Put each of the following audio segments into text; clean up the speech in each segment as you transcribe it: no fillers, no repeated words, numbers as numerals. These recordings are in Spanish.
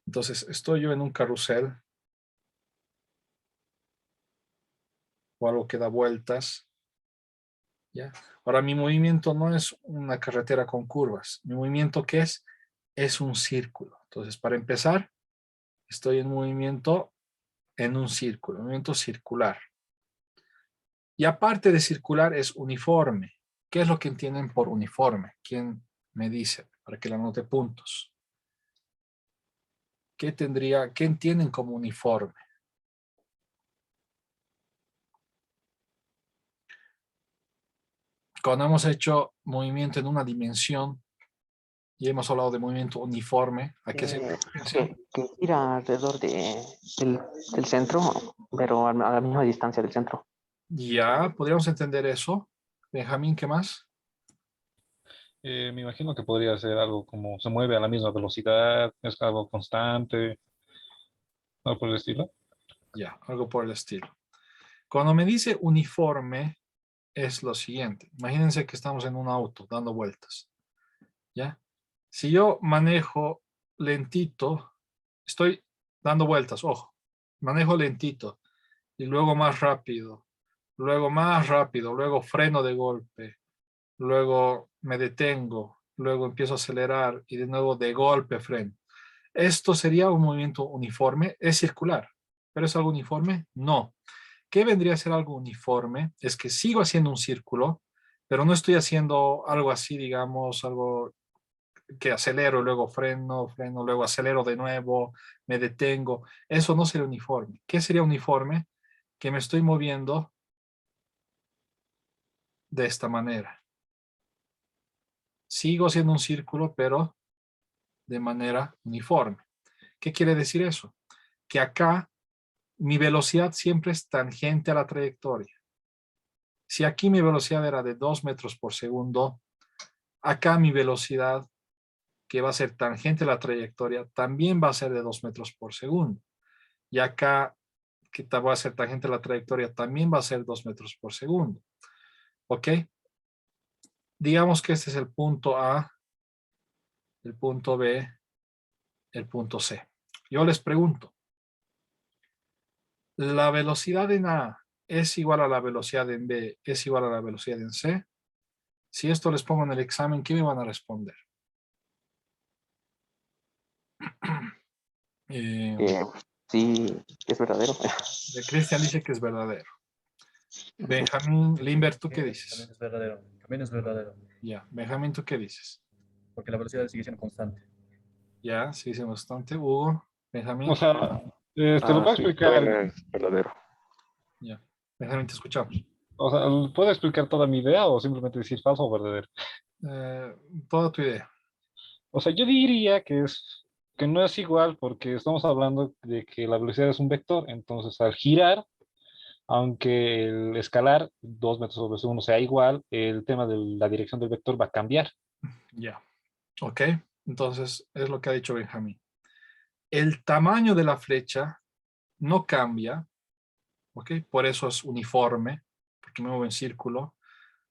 Entonces, estoy yo en un carrusel o algo que da vueltas, ¿ya? Ahora, mi movimiento no es una carretera con curvas. Mi movimiento, ¿qué es? Es un círculo. Entonces, para empezar, estoy en un círculo, movimiento circular. Y aparte de circular, es uniforme. ¿Qué es lo que entienden por uniforme? ¿Quién me dice? Para que le anote puntos. ¿Qué entienden como uniforme? Cuando hemos hecho movimiento en una dimensión y hemos hablado de movimiento uniforme, ¿a qué se refiere? que gira alrededor del centro, pero a la misma distancia del centro. Ya, podríamos entender eso. Benjamín, ¿qué más? Me imagino que podría ser algo como se mueve a la misma velocidad, es algo constante, algo por el estilo. Ya, algo por el estilo. Cuando me dice uniforme, es lo siguiente. Imagínense que estamos en un auto dando vueltas. ¿Ya? Si yo manejo lentito, estoy dando vueltas, ojo, manejo lentito y luego más rápido, luego freno de golpe, luego me detengo, luego empiezo a acelerar y de nuevo de golpe freno. ¿Esto sería un movimiento uniforme? Es circular, pero ¿es algo uniforme? No. ¿Qué vendría a ser algo uniforme? Es que sigo haciendo un círculo, pero no estoy haciendo algo así, digamos, algo que acelero, luego freno, luego acelero de nuevo, me detengo. Eso no sería uniforme. ¿Qué sería uniforme? Que me estoy moviendo de esta manera. Sigo haciendo un círculo, pero de manera uniforme. ¿Qué quiere decir eso? Que acá mi velocidad siempre es tangente a la trayectoria. Si aquí mi velocidad era de 2 metros por segundo, acá mi velocidad, que va a ser tangente a la trayectoria, también va a ser de 2 metros por segundo. Y acá, que va a ser tangente a la trayectoria, también va a ser 2 metros por segundo. ¿Ok? Digamos que este es el punto A, el punto B, el punto C. Yo les pregunto, ¿la velocidad en A es igual a la velocidad en B, es igual a la velocidad en C? Si esto les pongo en el examen, ¿qué me van a responder? Eh, Sí, es verdadero. Cristian dice que es verdadero. Benjamín Limber, ¿tú qué También dices? es verdadero. También es verdadero. Ya, Benjamín, ¿tú qué dices? Porque la velocidad sigue siendo constante. Ya, sí, dice bastante. Hugo, O Benjamín, sea, te lo puedo Sí, explicar, también es verdadero. ya. Benjamín, te escuchamos. o sea, ¿puedo explicar toda mi idea o simplemente decir falso o verdadero? Eh, Toda tu idea. O sea, yo diría que no es igual porque estamos hablando de que la velocidad es un vector, entonces al girar, aunque el escalar 2 metros sobre segundo sea igual, el tema de la dirección del vector va a cambiar. Ya. Ok. Entonces, es lo que ha dicho Benjamín. El tamaño de la flecha no cambia, ¿ok? Por eso es uniforme, porque me muevo en círculo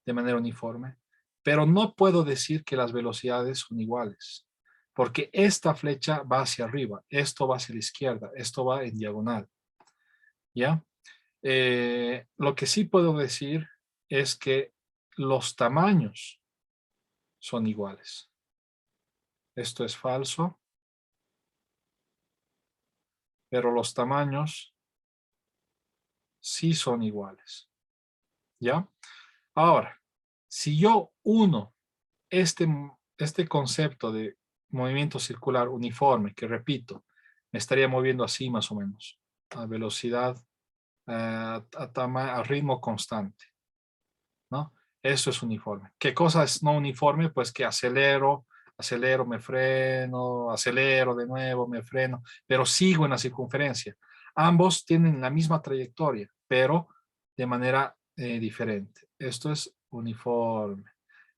de manera uniforme. Pero no puedo decir que las velocidades son iguales, porque esta flecha va hacia arriba, esto va hacia la izquierda, esto va en diagonal, ¿ya? Lo que sí puedo decir es que los tamaños son iguales. Esto es falso, pero los tamaños sí son iguales, ¿ya? Ahora, si yo uno este, este concepto de movimiento circular uniforme, que repito, me estaría moviendo así más o menos, a velocidad, a ritmo constante, ¿no? Eso es uniforme. ¿Qué cosa es no uniforme? Pues que acelero, me freno, acelero de nuevo, me freno, pero sigo en la circunferencia. Ambos tienen la misma trayectoria, pero de manera diferente. Esto es uniforme.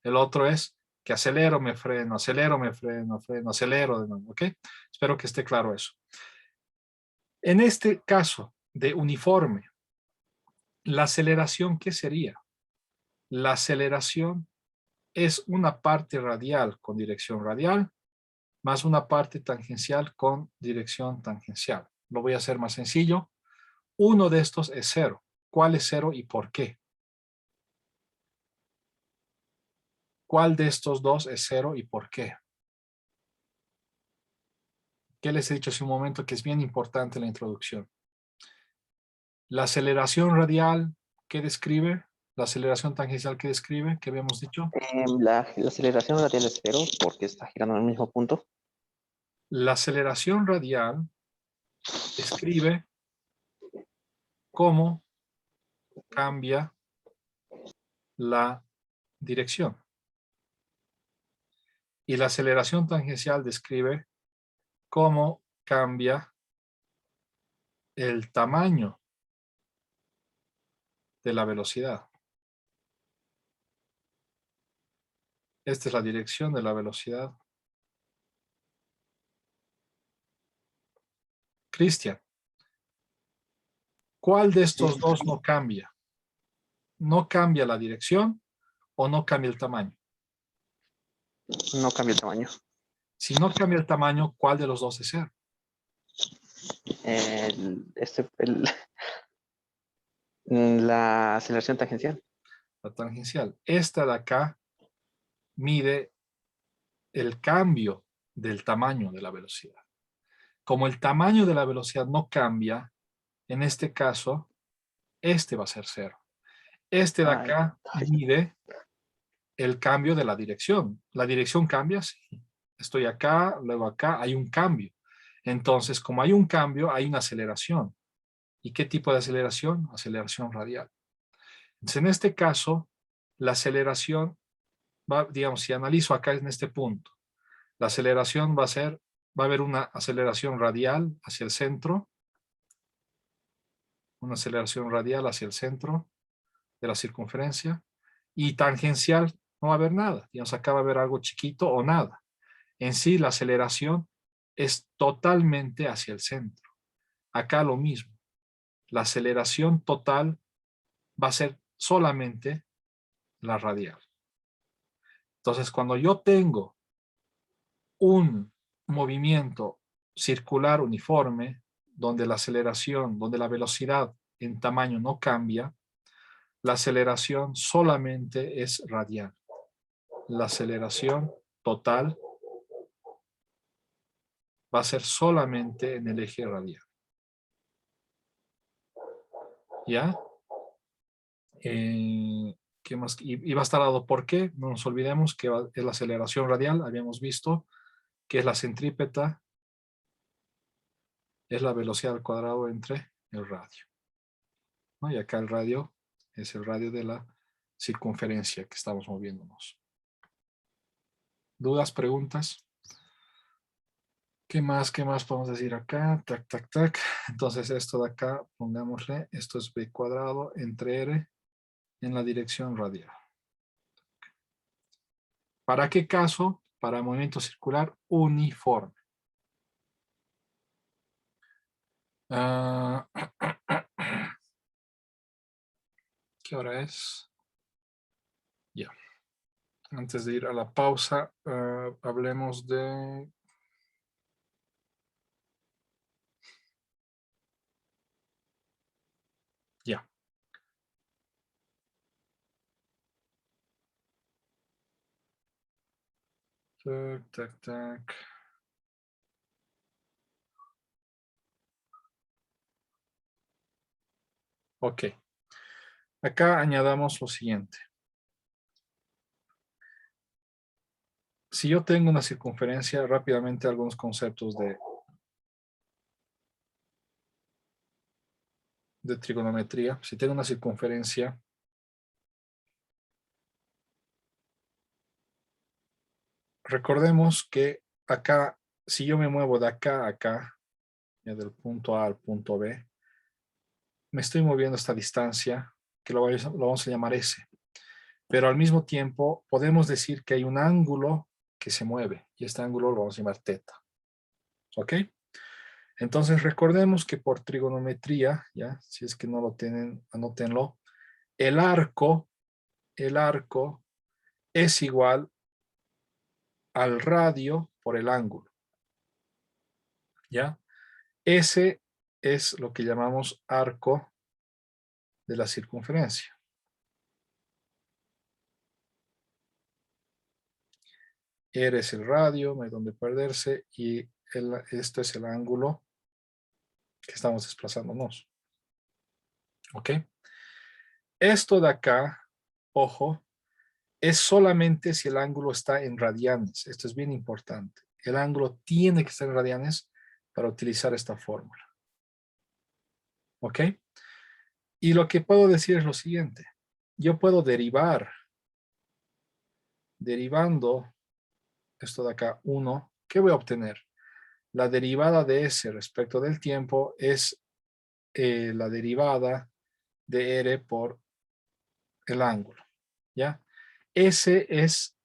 El otro es que acelero, me freno, freno, acelero de nuevo, ¿ok? Espero que esté claro eso. En este caso de uniforme, la aceleración, ¿qué sería? La aceleración es una parte radial con dirección radial más una parte tangencial con dirección tangencial. Lo voy a hacer más sencillo. Uno de estos es 0. ¿Cuál es 0 y por qué? ¿Cuál de estos dos es 0 y por qué? ¿Qué les he dicho hace un momento que es bien importante la introducción? La aceleración radial, ¿qué describe? La aceleración tangencial, ¿qué describe? ¿Qué habíamos dicho? La aceleración radial es 0 porque está girando en el mismo punto. La aceleración radial describe cómo cambia la dirección. Y la aceleración tangencial describe cómo cambia el tamaño de la velocidad. Esta es la dirección de la velocidad. Cristian, ¿cuál de estos dos no cambia? ¿No cambia la dirección o no cambia el tamaño? No cambia el tamaño. Si no cambia el tamaño, ¿cuál de los dos es 0? La aceleración tangencial. La tangencial. Esta de acá mide el cambio del tamaño de la velocidad. Como el tamaño de la velocidad no cambia, en este caso, este va a ser 0. Este de acá mide el cambio de la dirección. ¿La dirección cambia? Sí. Estoy acá, luego acá, hay un cambio. Entonces, como hay un cambio, hay una aceleración. ¿Y qué tipo de aceleración? Aceleración radial. Entonces, en este caso, la aceleración va, digamos, si analizo acá en este punto, la aceleración va a haber una aceleración radial hacia el centro, una aceleración radial hacia el centro de la circunferencia, y tangencial no va a haber nada. Digamos, acá va a haber algo chiquito o nada. En sí, la aceleración es totalmente hacia el centro. Acá lo mismo. La aceleración total va a ser solamente la radial. Entonces, cuando yo tengo un movimiento circular uniforme, donde la aceleración, donde la velocidad en tamaño no cambia, la aceleración solamente es radial. La aceleración total va a ser solamente en el eje radial. ¿Ya? ¿Qué más? Y va a estar dado por qué. No nos olvidemos que es la aceleración radial. Habíamos visto que es la centrípeta, es la velocidad al cuadrado entre el radio. ¿No? Y acá el radio es el radio de la circunferencia que estamos moviéndonos. ¿Dudas, preguntas? ¿Qué más podemos decir acá? Tac, tac, tac. Entonces esto de acá, pongámosle, esto es b cuadrado entre r en la dirección radial. ¿Para qué caso? Para movimiento circular uniforme. ¿Qué hora es? Ya. Antes de ir a la pausa, hablemos de... Ya. Tac, tac, tac. Ok. Acá añadamos lo siguiente. Si yo tengo una circunferencia, rápidamente algunos conceptos de trigonometría. Si tengo una circunferencia, recordemos que acá, si yo me muevo de acá a acá, ya del punto A al punto B, me estoy moviendo esta distancia, que lo vamos a llamar S. Pero al mismo tiempo podemos decir que hay un ángulo que se mueve, y este ángulo lo vamos a llamar teta. ¿Ok? Entonces recordemos que por trigonometría, ya, si es que no lo tienen, anótenlo, el arco es igual al radio por el ángulo. ¿Ya? Ese es lo que llamamos arco de la circunferencia. R es el radio, no hay donde perderse, y esto es el ángulo que estamos desplazándonos. ¿Ok? Esto de acá, ojo, es solamente si el ángulo está en radianes. Esto es bien importante. El ángulo tiene que estar en radianes para utilizar esta fórmula. ¿Ok? Y lo que puedo decir es lo siguiente. Yo puedo derivando esto de acá, 1, ¿qué voy a obtener? La derivada de S respecto del tiempo es la derivada de R por el ángulo, ¿ya? S es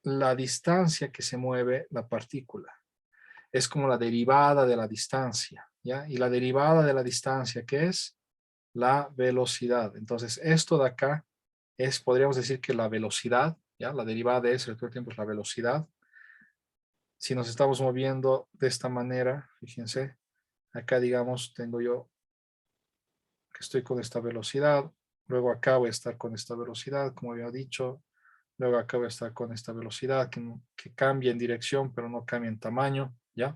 la distancia que se mueve la partícula. Es como la derivada de la distancia, ¿ya? Y la derivada de la distancia, ¿qué es? La velocidad. Entonces, esto de acá es, podríamos decir que la velocidad, ¿ya? La derivada de S respecto del tiempo es la velocidad. Si nos estamos moviendo de esta manera, fíjense, acá digamos, tengo yo que estoy con esta velocidad, luego acá voy a estar con esta velocidad, como había dicho, luego acá voy a estar con esta velocidad que cambia en dirección, pero no cambia en tamaño, ¿ya?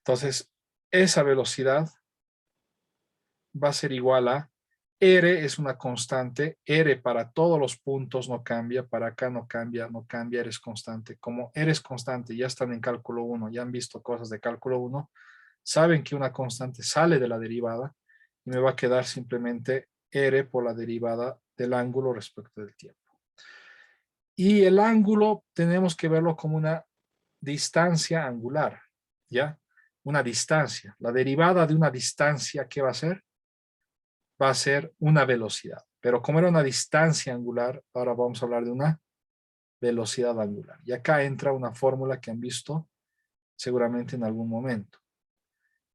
Entonces, esa velocidad va a ser igual a R es una constante, R para todos los puntos no cambia, para acá no cambia, no cambia, R es constante. Como R es constante, ya están en cálculo 1, ya han visto cosas de cálculo 1, saben que una constante sale de la derivada y me va a quedar simplemente R por la derivada del ángulo respecto del tiempo. Y el ángulo tenemos que verlo como una distancia angular, ¿ya? Una distancia. La derivada de una distancia, ¿qué va a ser? Va a ser una velocidad. Pero como era una distancia angular, ahora vamos a hablar de una velocidad angular. Y acá entra una fórmula que han visto seguramente en algún momento.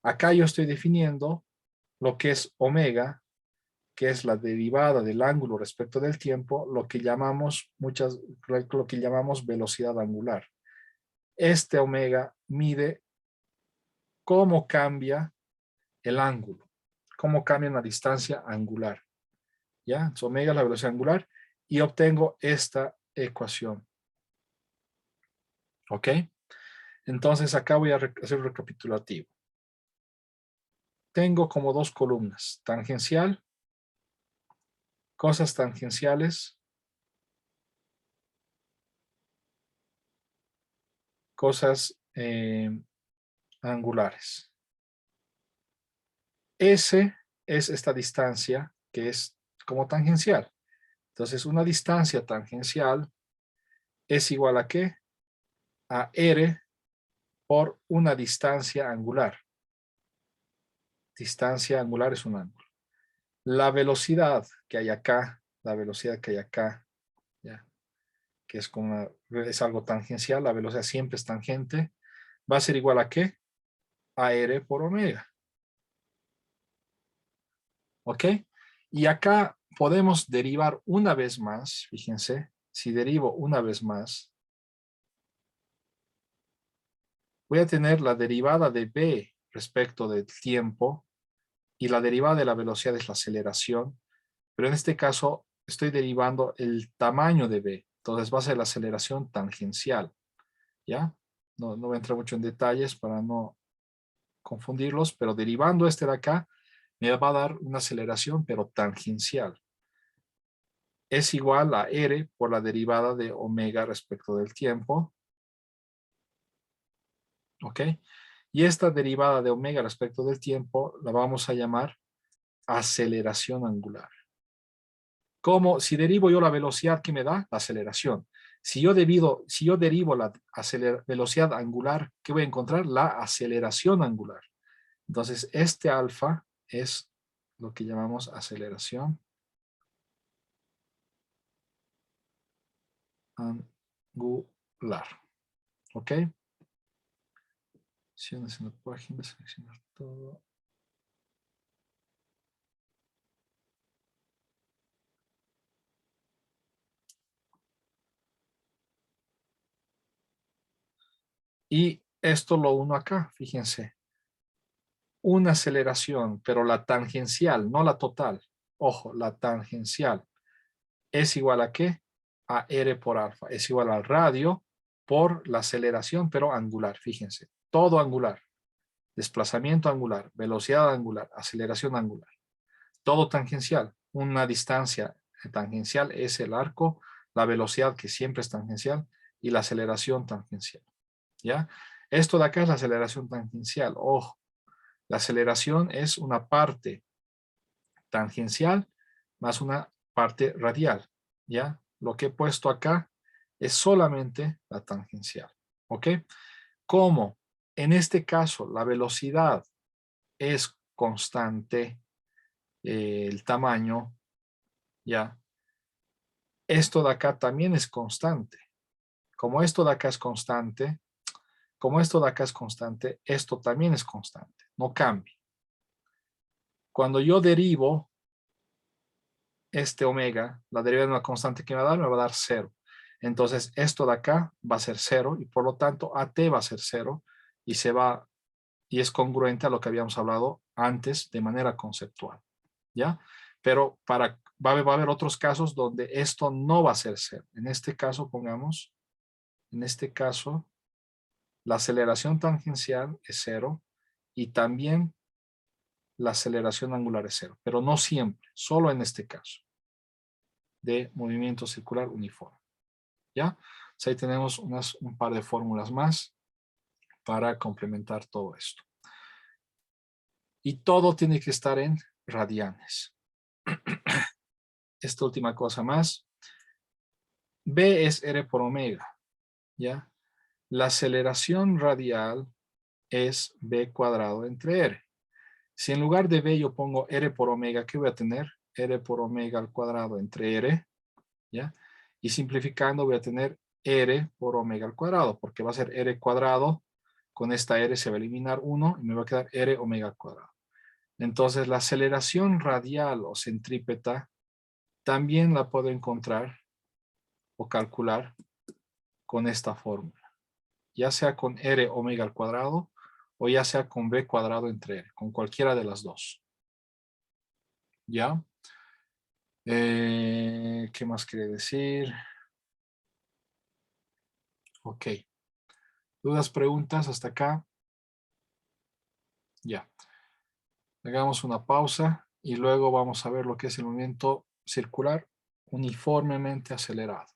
Acá yo estoy definiendo lo que es omega, que es la derivada del ángulo respecto del tiempo, lo que llamamos velocidad angular. Este omega mide cómo cambia el ángulo, cómo cambia la distancia angular. ¿Ya? Entonces, omega es la velocidad angular y obtengo esta ecuación. ¿Ok? Entonces acá voy a hacer un recapitulativo. Tengo como dos columnas, tangencial, cosas tangenciales, cosas angulares. S es esta distancia que es como tangencial. Entonces, una distancia tangencial es igual a ¿qué? A R por una distancia angular. Distancia angular es un ángulo. La velocidad que hay acá, la velocidad que hay acá, ¿ya? Que es, es algo tangencial, la velocidad siempre es tangente, va a ser igual a ¿qué? A R por omega. ¿Ok? Y acá podemos derivar una vez más, fíjense, si derivo una vez más, voy a tener la derivada de B respecto del tiempo y la derivada de la velocidad es la aceleración, pero en este caso estoy derivando el tamaño de B, entonces va a ser la aceleración tangencial, ¿ya? No voy a entrar mucho en detalles para no confundirlos, pero derivando este de acá me va a dar una aceleración, pero tangencial. Es igual a R por la derivada de omega respecto del tiempo. ¿Ok? Y esta derivada de omega respecto del tiempo la vamos a llamar aceleración angular. Como si derivo yo la velocidad que me da, la aceleración. Si yo derivo la velocidad angular, ¿qué voy a encontrar? La aceleración angular. Entonces, este alfa es lo que llamamos aceleración angular. ¿Ok? Opciones en la página, seleccionar todo. Y esto lo uno acá, fíjense. Una aceleración, pero la tangencial, no la total. Ojo, la tangencial es igual a ¿qué? A R por alfa. Es igual al radio por la aceleración, pero angular, fíjense. Todo angular. Desplazamiento angular, velocidad angular, aceleración angular. Todo tangencial. Una distancia tangencial es el arco, la velocidad que siempre es tangencial y la aceleración tangencial. ¿Ya? Esto de acá es la aceleración tangencial. Ojo, la aceleración es una parte tangencial más una parte radial. ¿Ya? Lo que he puesto acá es solamente la tangencial. ¿Ok? Como en este caso la velocidad es constante, el tamaño, ¿ya? Esto de acá también es constante. Como esto de acá es constante, como esto de acá es constante, esto también es constante, no cambia. Cuando yo derivo este omega, la derivada de una constante que me va a dar 0. Entonces esto de acá va a ser 0 y por lo tanto AT va a ser 0 y y es congruente a lo que habíamos hablado antes de manera conceptual. ¿Ya? Pero va a haber otros casos donde esto no va a ser 0. En este caso, pongamos, en este caso, la aceleración tangencial es 0 y también la aceleración angular es 0, pero no siempre, solo en este caso de movimiento circular uniforme. ¿Ya? Pues ahí tenemos un par de fórmulas más para complementar todo esto. Y todo tiene que estar en radianes. Esta última cosa más. B es R por omega. ¿Ya? La aceleración radial es B cuadrado entre R. Si en lugar de B yo pongo R por omega, ¿qué voy a tener? R por omega al cuadrado entre R, ¿ya? Y simplificando voy a tener R por omega al cuadrado, porque va a ser R cuadrado, con esta R se va a eliminar 1 y me va a quedar R omega al cuadrado. Entonces la aceleración radial o centrípeta también la puedo encontrar o calcular con esta fórmula, ya sea con R omega al cuadrado o ya sea con B cuadrado entre R, con cualquiera de las dos. ¿Ya? ¿Qué más quiere decir? Ok. ¿Dudas, preguntas hasta acá? Ya. Hagamos una pausa y luego vamos a ver lo que es el movimiento circular uniformemente acelerado.